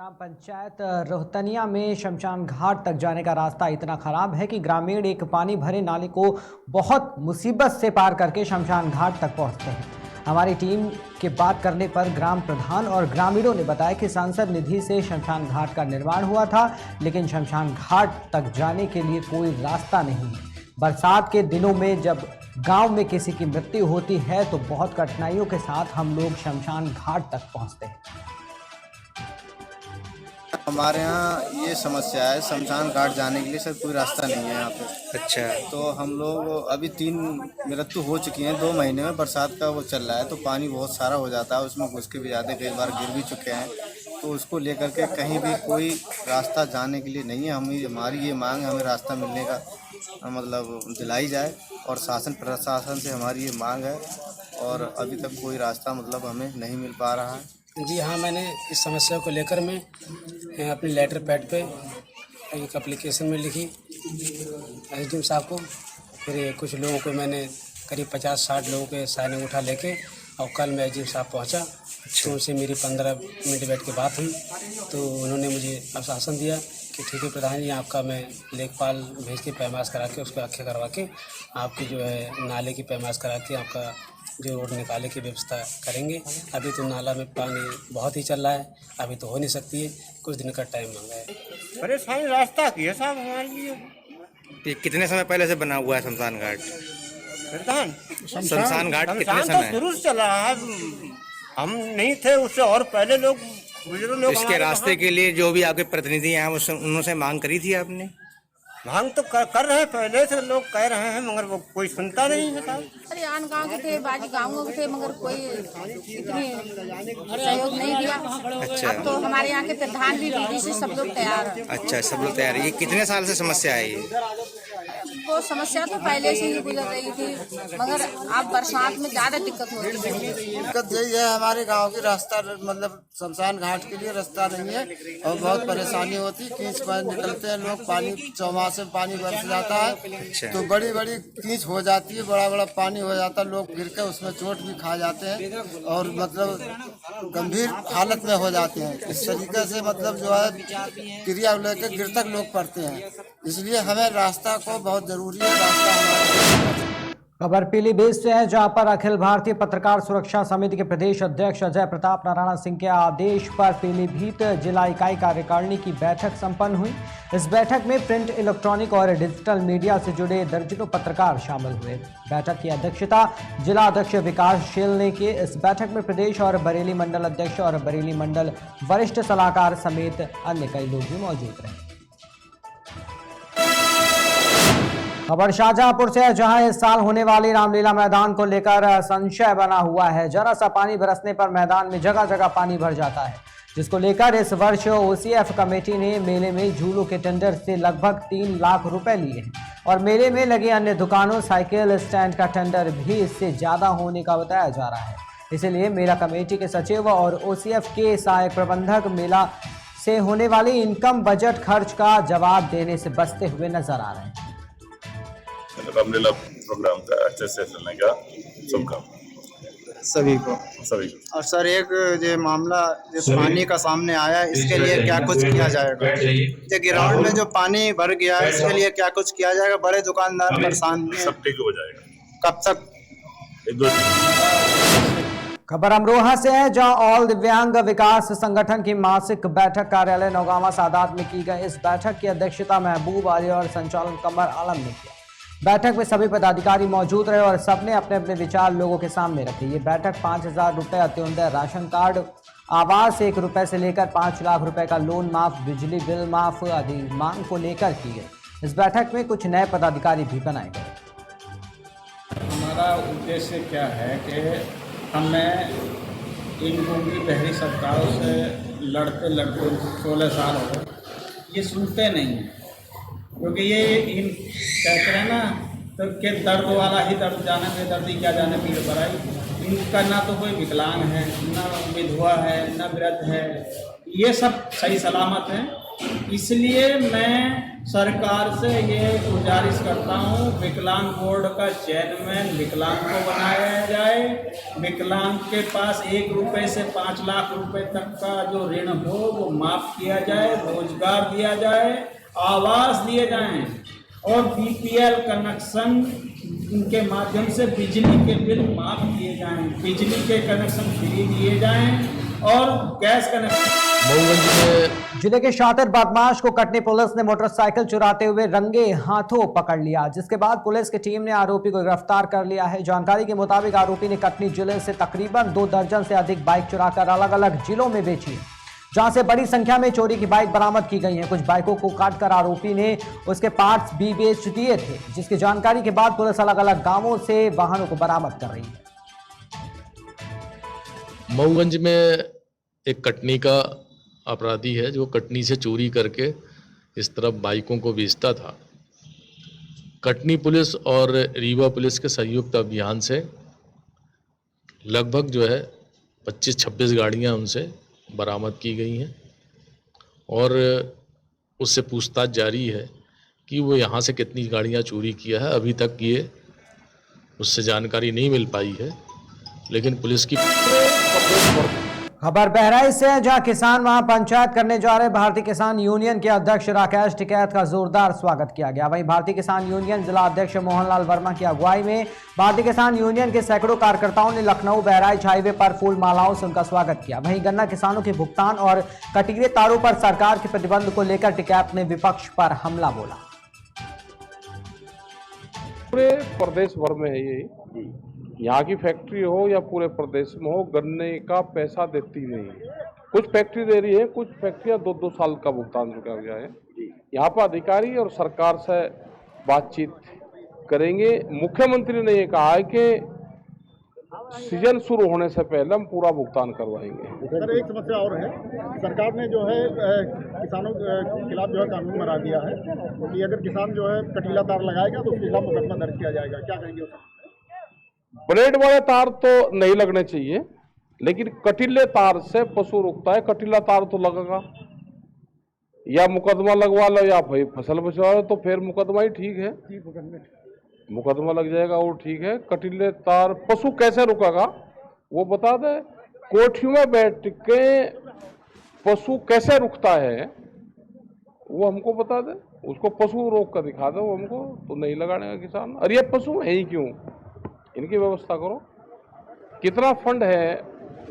ग्राम पंचायत रोहतनिया में शमशान घाट तक जाने का रास्ता इतना खराब है कि ग्रामीण एक पानी भरे नाले को बहुत मुसीबत से पार करके शमशान घाट तक पहुंचते हैं। हमारी टीम के बात करने पर ग्राम प्रधान और ग्रामीणों ने बताया कि सांसद निधि से शमशान घाट का निर्माण हुआ था, लेकिन शमशान घाट तक जाने के लिए कोई रास्ता नहीं है। बरसात के दिनों में जब गांव में किसी की मृत्यु होती है तो बहुत कठिनाइयों के साथ हम लोग शमशान घाट तक पहुंचते हैं। हमारे यहाँ ये समस्या है, शमशान घाट जाने के लिए सर कोई रास्ता नहीं है यहाँ पे। अच्छा, तो हम लोग अभी 3 मृत्यु हो चुकी हैं 2 महीने में। बरसात का वो चल रहा है तो पानी बहुत सारा हो जाता है, उसमें घुस के भी जाते, कई बार गिर भी चुके हैं। तो उसको लेकर के कहीं भी कोई रास्ता जाने के लिए नहीं है। हमारी ये मांग है, हमें रास्ता मिलने का मतलब दिलाई जाए और शासन प्रशासन से हमारी ये मांग है, और अभी तक कोई रास्ता मतलब हमें नहीं मिल पा रहा है। जी हाँ, मैंने इस समस्या को लेकर मैं अपने लेटर पैड पे एक एप्लीकेशन में लिखी एसडीएम साहब को। फिर कुछ लोगों को मैंने करीब 50-60 लोगों के साइन अंगूठा लेके और कल मैं एसडीएम साहब पहुंचा। तो उनसे मेरी 15 मिनट बैठ के बात हुई, तो उन्होंने मुझे आश्वासन दिया कि ठीक है प्रधान जी, आपका मैं लेखपाल भेज के पैमाश करा के उसको आख्या करवा के आपकी जो है नाले की पैमाश करा के आपका जो रोड निकाले की व्यवस्था करेंगे। अभी तो नाला में पानी बहुत ही चल रहा है, अभी तो हो नहीं सकती है, कुछ दिन का टाइम मांगा है। परेशानी रास्ता की है साहब हमारे लिए। ये कितने समय पहले से बना हुआ है शमशान घाट? शमशान घाट कितने समय तो शुरू से चल रहा है, हम नहीं थे उससे और पहले लोग बुजुर्ग लोग। इसके रास्ते के लिए जो भी आपके प्रतिनिधि हैं उनसे मांग करी थी आपने? मांग तो कर रहे हैं, पहले से लोग कह रहे हैं, मगर वो कोई सुनता नहीं है साहब। अरे आन गाँव के थे, बाजी गाँवों के थे, मगर कोई इतनी सहयोग नहीं दिया। अच्छा, अब तो हमारे यहाँ के प्रधान भी बीडी से सब लोग तैयार हैं। अच्छा, सब लोग तैयार है। ये कितने साल से समस्या है ये? वो समस्या तो पहले से ही गुजर रही थी, मगर अब बरसात में ज़्यादा दिक्कत होती है। दिक्कत यही है, हमारे गांव की रास्ता मतलब शमशान घाट के लिए रास्ता नहीं है और बहुत परेशानी होती है। कीच पर निकलते हैं लोग, पानी चौमासे में पानी बरस जाता है तो बड़ी बड़ी कीच हो जाती है, बड़ा बड़ा पानी हो जाता है, लोग गिर के उसमें चोट भी खा जाते हैं और मतलब गंभीर हालत में हो जाते हैं। इस तरीके से मतलब जो है क्रिया लेकर गिर तक लोग पड़ते हैं, इसलिए हमें रास्ता को बहुत जरूरी है। रास्ता खबर पीलीभीत से है, जहां पर अखिल भारतीय पत्रकार सुरक्षा समिति के प्रदेश अध्यक्ष अजय प्रताप नारायण सिंह के आदेश पर पीलीभीत जिला इकाई कार्यकारिणी की बैठक संपन्न हुई। इस बैठक में प्रिंट, इलेक्ट्रॉनिक और डिजिटल मीडिया से जुड़े दर्जनों पत्रकार शामिल हुए। बैठक की अध्यक्षता जिला अध्यक्ष विकासशील ने की। इस बैठक में प्रदेश और बरेली मंडल अध्यक्ष और बरेली मंडल वरिष्ठ सलाहकार समेत अन्य कई लोग भी मौजूद रहे। खबर शाहजहांपुर से है, जहां इस साल होने वाली रामलीला मैदान को लेकर संशय बना हुआ है। जरा सा पानी बरसने पर मैदान में जगह जगह पानी भर जाता है, जिसको लेकर इस वर्ष ओसीएफ कमेटी ने मेले में झूलों के टेंडर से लगभग 3 लाख रुपए लिए हैं और मेले में लगी अन्य दुकानों, साइकिल स्टैंड का टेंडर भी इससे ज्यादा होने का बताया जा रहा है। इसलिए मेला कमेटी के सचिव और ओसीएफ के सहायक प्रबंधक मेला से होने वाली इनकम बजट खर्च का जवाब देने से बचते हुए नजर आ रहे हैं। रामलीला प्रोग्राम का अच्छे से चलने का शुभकामनाएं सभी को। और सर एक जो मामला जो पानी का सामने आया, इसके लिए क्या कुछ किया जाएगा? जो ग्राउंड में जो पानी भर गया है, इसके लिए क्या कुछ किया जाएगा? बड़े दुकानदार परेशान भी हैं। सब ठीक हो जाएगा। कब तक? 1-2 दिन। खबर अमरोहा से है, जहां ऑल दिव्यांग विकास संगठन की मासिक बैठक कार्यालय नौगामा सादात में की गई। इस बैठक की अध्यक्षता महबूब आली और संचालन कमर आलम ने किया। बैठक में सभी पदाधिकारी मौजूद रहे और सबने अपने अपने विचार लोगों के सामने रखे। ये बैठक 5000 रुपये अत्योदय राशन कार्ड, आवास 1 रुपये से लेकर 5 लाख रुपए का लोन माफ, बिजली बिल माफ आदि मांग को लेकर की गई। इस बैठक में कुछ नए पदाधिकारी भी बनाए गए। हमारा उद्देश्य क्या है कि हमें इन गूंगी बहरी सरकारों से लड़ते लड़ते 16 साल हो गए, ये सुनते नहीं हैं, क्योंकि ये इन कहते हैं ना तो के दर्द वाला ही दर्द जाने में दर्दी क्या जाने पीड़ बढ़ाई। इनका ना तो कोई विकलांग है, ना विधवा है, ना वृद्ध है, ये सब सही सलामत हैं। इसलिए मैं सरकार से ये गुजारिश करता हूँ, विकलांग बोर्ड का चेयरमैन विकलांग को बनाया जाए। विकलांग के पास 1 रुपये से 5 लाख रुपए तक का जो ऋण हो वो माफ किया जाए, रोजगार दिया जाए, आवास दिए जाएं और बीपीएल कनेक्शन उनके माध्यम से बिजली के बिल माफ किए जाएं, बिजली के कनेक्शन फ्री दिए जाएं और गैस कनेक्शन। जिले के शातिर बदमाश को कटनी पुलिस ने मोटरसाइकिल चुराते हुए रंगे हाथों पकड़ लिया, जिसके बाद पुलिस की टीम ने आरोपी को गिरफ्तार कर लिया है। जानकारी के मुताबिक आरोपी ने कटनी जिले से तकरीबन 2 दर्जन से अधिक बाइक चुराकर अलग अलग जिलों में बेची है, जहां से बड़ी संख्या में चोरी की बाइक बरामद की गई हैं। कुछ बाइकों को काटकर आरोपी ने उसके पार्ट्स भी बेच दिए थे, जिसकी जानकारी के बाद पुलिस अलग अलग गांवों से वाहनों को बरामद कर रही है। मऊगंज में एक कटनी का अपराधी है जो कटनी से चोरी करके इस तरफ बाइकों को बेचता था। कटनी पुलिस और रीवा पुलिस के संयुक्त अभियान से लगभग जो है 25-26 गाड़ियां उनसे बरामद की गई हैं और उससे पूछताछ जारी है कि वो यहाँ से कितनी गाड़ियाँ चोरी किया है। अभी तक ये उससे जानकारी नहीं मिल पाई है, लेकिन पुलिस की खबर बहराइच से है, जहां किसान वहां पंचायत करने जा रहे भारतीय किसान यूनियन के अध्यक्ष राकेश टिकैत का जोरदार स्वागत किया गया। वहीं भारतीय किसान यूनियन जिला अध्यक्ष मोहनलाल वर्मा की अगुवाई में भारतीय किसान यूनियन के सैकड़ों कार्यकर्ताओं ने लखनऊ बहराइच हाईवे पर फूल मालाओं से उनका स्वागत किया। वहीं गन्ना किसानों के भुगतान और कटीले तारों पर सरकार के प्रतिबंध को लेकर टिकैत ने विपक्ष पर हमला बोला। पूरे प्रदेश भर में है ये, यहाँ की फैक्ट्री हो या पूरे प्रदेश में हो, गन्ने का पैसा देती नहीं। कुछ फैक्ट्री दे रही है, कुछ फैक्ट्रियाँ 2-2 साल का भुगतान रुका गया है। यहाँ पर अधिकारी और सरकार से बातचीत करेंगे। मुख्यमंत्री ने ये कहा है कि सीजन शुरू होने से पहले हम पूरा भुगतान करवाएंगे। सर, एक समस्या और है, सरकार ने जो है किसानों के खिलाफ जो है कानून बना दिया है कि अगर किसान जो है कटीला तार लगाएगा तो उसके खिलाफ मुकदमा दर्ज किया जाएगा। क्या कहेंगे उसका? ब्लेड वाले तार तो नहीं लगने चाहिए, लेकिन कटीले तार से पशु रुकता है। कटीला तार तो लगेगा, या मुकदमा लगवा लो या भाई फसल बचवा लो, तो फिर मुकदमा ही ठीक है, मुकदमा लग जाएगा वो ठीक है। कटीले तार पशु कैसे रुकेगा वो बता दे। कोठियों में बैठ के पशु कैसे रुकता है वो हमको बता दे, उसको पशु रोक कर दिखा दो हमको, तो नहीं लगाने का किसान। और ये पशु है ही क्यों, इनकी व्यवस्था करो। कितना फंड है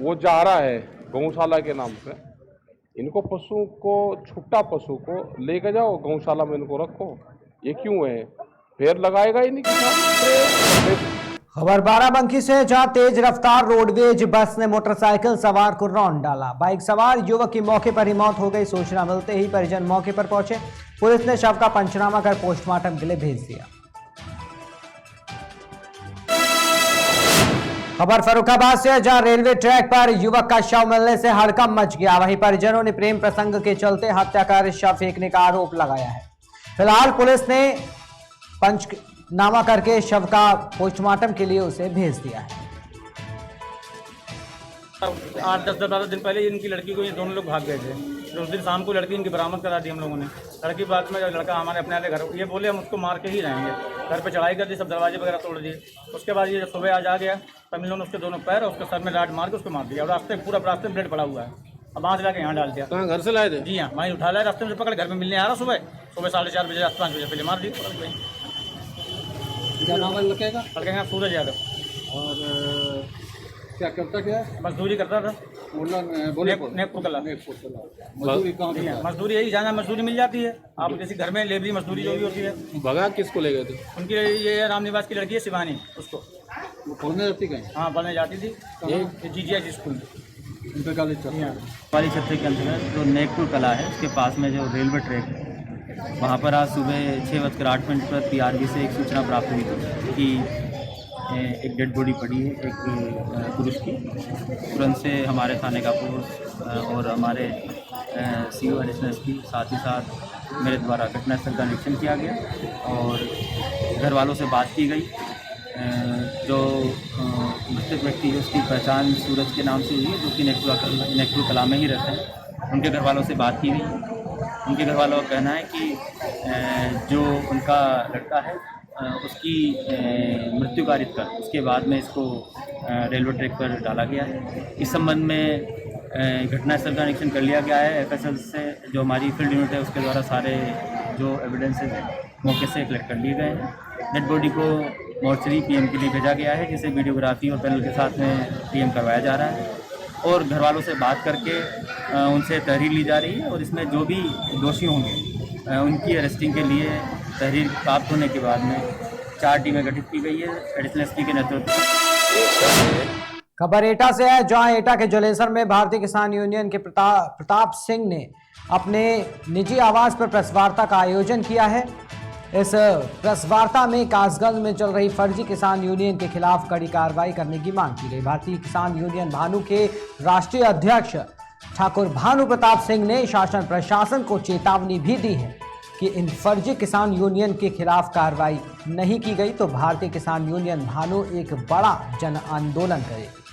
वो जा रहा है गौशाला के नाम पे, इनको पशु को, छुट्टा पशु को लेकर जाओ गौशाला में, इनको रखो। ये क्यों है, फिर लगाएगा ही नहीं किसान। खबर बाराबंकी से, जहां तेज रफ्तार रोडवेज बस ने मोटरसाइकिल सवार को रौंद डाला। बाइक सवार युवक की मौके पर ही मौत हो गई। सूचना मिलते ही परिजन मौके पर पहुंचे। पुलिस ने शव का पंचनामा कर पोस्टमार्टम के लिए भेज दिया। खबर फर्रुखाबाद से, जहां रेलवे ट्रैक पर युवक का शव मिलने से हड़कंप मच गया। वहीं परिजनों ने प्रेम प्रसंग के चलते हत्या कर शव फेंकने का आरोप लगाया है। फिलहाल पुलिस ने पंचनामा करके शव का पोस्टमार्टम के लिए उसे भेज दिया है। 8-10 दिन पहले इनकी लड़की को ये दोनों लोग भाग गए थे। फिर उस दिन शाम को लड़की इनकी बरामद करा दी हम लोगों ने। लड़की बाद में लड़का हमारे अपने वाले घर, ये बोले हम उसको मार के ही रहेंगे। घर पे चढ़ाई कर दी, सब दरवाजे वगैरह तोड़ दिए। उसके बाद ये जब सुबह आज आ गया तब इन लोगों ने उसके दोनों पैर और उसके सर में राड मार के उसको मार दिया। और रास्ते पूरा रास्ते में ब्लड पड़ा हुआ है। अब वहाँ से लाके यहाँ डाल दिया। कहाँ घर से लाए थे? जी हाँ, वहीं उठा लाए, रास्ते में पकड़ घर में मिलने आ रहा। सुबह 4:30 बजे 5 बजे पहले मार दी। क्या नाम है लड़के का? लड़के का सूरज यादव। और क्या करता, क्या मजदूरी करता था? नेकपुर कला। मजदूरी कहाँ? मजदूरी यही, जहाँ मजदूरी मिल जाती है। आप जैसे घर में लेबरी मजदूरी जो भी होती है। भगा किसको ले गए थे? उनकी ये राम निवास की लड़की है शिवानी, उसको। वो पढ़ने जाती कहीं? हाँ, पढ़ने जाती थी GGH स्कूल वाली क्षेत्र के अंतर्गत जो नेकपुर कला है उसके पास में जो रेलवे ट्रैक है, वहाँ पर आज सुबह 6:08 पर PRV से एक सूचना प्राप्त हुई थी कि एक डेड बॉडी पड़ी है एक पुरुष की। तुरंत से हमारे थाने का पुलिस और हमारे CO एडिशनल SP साथ ही साथ मेरे द्वारा घटनास्थल का निरीक्षण किया गया और घर वालों से बात की गई। जो मृतक व्यक्ति है उसकी पहचान सूरज के नाम से हुई है, जो कि नेकपुर कला में ही रहते हैं। उनके घर वालों से बात की गई उनके घर वालों का कहना है कि जो उनका लड़का है उसकी मृत्यु कारित कर उसके बाद में इसको रेलवे ट्रैक पर डाला गया है। इस संबंध में घटनास्थल का निरीक्षण कर लिया गया है। FSL से जो हमारी फील्ड यूनिट है उसके द्वारा सारे जो एविडेंसेस हैं मौके से कलेक्ट कर लिए गए हैं। डेड बॉडी को मॉर्चरी PM के लिए भेजा गया है, जिसे वीडियोग्राफी और पैनल के साथ में PM करवाया जा रहा है और घर वालों से बात करके उनसे तहरीर ली जा रही है और इसमें जो भी दोषी होंगे उनकी अरेस्टिंग के लिए तहरीर प्राप्त होने के बाद में 4 टीमें गठित की गई है एडिशनल SP के नेतृत्व में। खबर एटा से है, जहां एटा के जलेसर में भारतीय किसान यूनियन के प्रताप सिंह ने अपने निजी आवास पर प्रेस वार्ता का आयोजन किया है। इस प्रेस वार्ता में कासगंज में चल रही फर्जी किसान यूनियन के खिलाफ कड़ी कार्रवाई करने की मांग की गई। भारतीय किसान यूनियन भानु के राष्ट्रीय अध्यक्ष ठाकुर भानु प्रताप सिंह ने शासन प्रशासन को चेतावनी भी दी है कि इन फर्जी किसान यूनियन के खिलाफ कार्रवाई नहीं की गई तो भारतीय किसान यूनियन भानु एक बड़ा जन आंदोलन करेगी।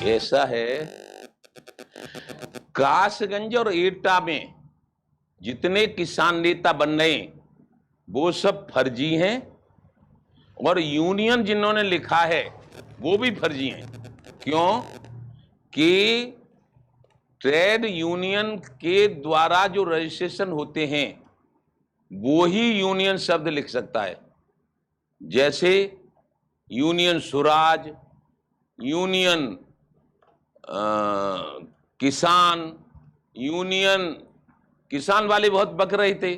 ऐसा है, कासगंज और एटा में जितने किसान नेता बन रहे हैं वो सब फर्जी हैं और यूनियन जिन्होंने लिखा है वो भी फर्जी हैं। क्यों कि ट्रेड यूनियन के द्वारा जो रजिस्ट्रेशन होते हैं वो ही यूनियन शब्द लिख सकता है। जैसे यूनियन स्वराज, यूनियन किसान, यूनियन किसान वाले बहुत बक रहे थे,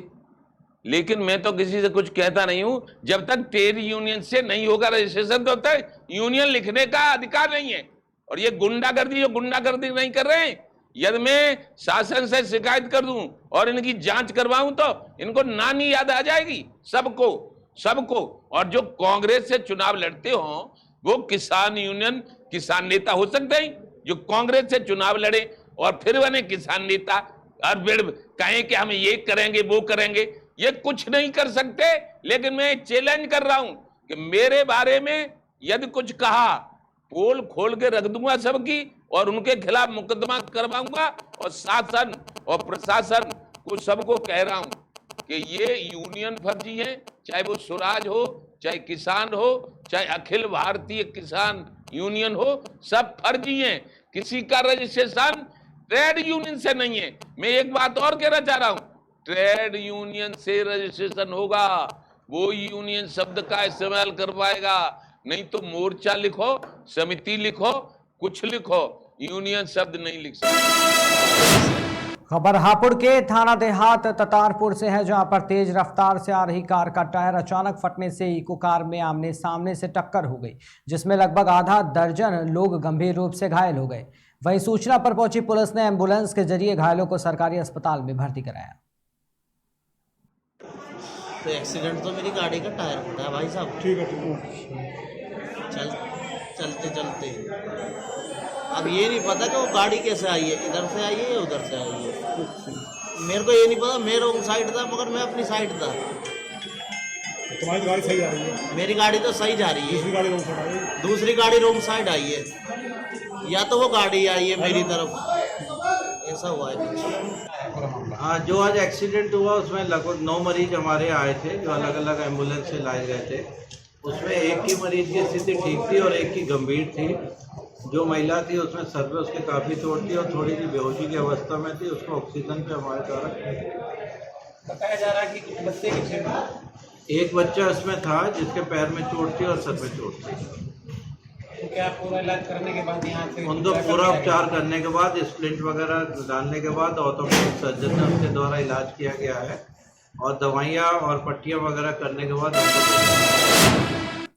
लेकिन मैं तो किसी से कुछ कहता नहीं हूं। जब तक ट्रेड यूनियन से नहीं होगा रजिस्ट्रेशन तो तब तक यूनियन लिखने का अधिकार नहीं है। और ये गुंडागर्दी, जो गुंडागर्दी नहीं कर रहे हैं, यदि मैं शासन से शिकायत कर दूं और इनकी जांच करवाऊं तो इनको नानी याद आ जाएगी सबको। और जो कांग्रेस से चुनाव लड़ते हो वो किसान यूनियन किसान नेता हो सकते हैं, जो कांग्रेस से चुनाव लड़े और फिर बने किसान नेता और फिर कहें कि हम ये करेंगे वो करेंगे, ये कुछ नहीं कर सकते। लेकिन मैं चैलेंज कर रहा हूं कि मेरे बारे में यदि कुछ कहा पोल खोल के रख दूंगा सबकी और उनके खिलाफ मुकदमा करवाऊंगा। और शासन और प्रशासन को सबको कह रहा हूं कि ये यूनियन फर्जी है, चाहे वो स्वराज हो, चाहे किसान हो, चाहे अखिल भारतीय किसान यूनियन हो, सब फर्जी हैं। किसी का रजिस्ट्रेशन ट्रेड यूनियन से नहीं है। मैं एक बात और कहना चाह रहा हूं, ट्रेड यूनियन से रजिस्ट्रेशन होगा वो यूनियन शब्द का इस्तेमाल करवाएगा, नहीं तो मोर्चा लिखो, समिति लिखो, कुछ लिखो, यूनियन शब्द नहीं लिख सकते। खबर हापुड़ के थाना देहात ततारपुर से है, जहां पर तेज रफ्तार से आ रही कार का टायर अचानक फटने से इको कार में आमने सामने से टक्कर हो गई, जिसमें लगभग आधा दर्जन लोग गंभीर रूप से घायल हो गए। वहीं सूचना पर पहुंची पुलिस ने एम्बुलेंस के जरिए घायलों को सरकारी अस्पताल में भर्ती कराया। तो एक्सीडेंट तो मेरी गाड़ी का टायर फटा है भाई साहब। ठीक है। चलते अब ये नहीं पता कि वो गाड़ी कैसे आई है, इधर से आई है या उधर से आई है। मेरे को ये नहीं पता, मैं रॉन्ग साइड था मगर मैं अपनी साइड था। तुम्हारी गाड़ी सही आ रही है? मेरी गाड़ी तो सही जा रही है, दूसरी गाड़ी रॉन्ग साइड आई है, या तो वो गाड़ी आई है मेरी तरफ, ऐसा हुआ है। हाँ, जो आज एक्सीडेंट हुआ उसमें लगभग 9 मरीज हमारे आए थे जो अलग अलग एम्बुलेंस से लाए गए थे। उसमें एक की मरीज की स्थिति ठीक थी और एक की गंभीर थी। जो महिला थी उसमें सर पे उसके काफ़ी चोट थी और थोड़ी सी बेहोशी की अवस्था में थी। उसको ऑक्सीजन पे हमारे द्वारा बताया जा रहा है कि बच्चे की एक बच्चा इसमें था जिसके पैर में चोट थी और सर पे चोट थी। तो क्या पूरा इलाज करने के बाद यहाँ से उनको पूरा उपचार करने के बाद स्प्लिंट वगैरह डालने के बाद ऑर्थोपेडिक सर्जन ने उसके द्वारा इलाज किया गया है और दवाइयाँ और पट्टियाँ वगैरह करने के बाद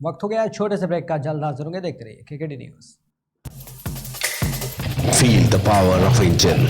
वक्त हो गया छोटे से ब्रेक का, जल्द हाजिर होंगे। देखते रहिए KKD news. Feel the power of Intel.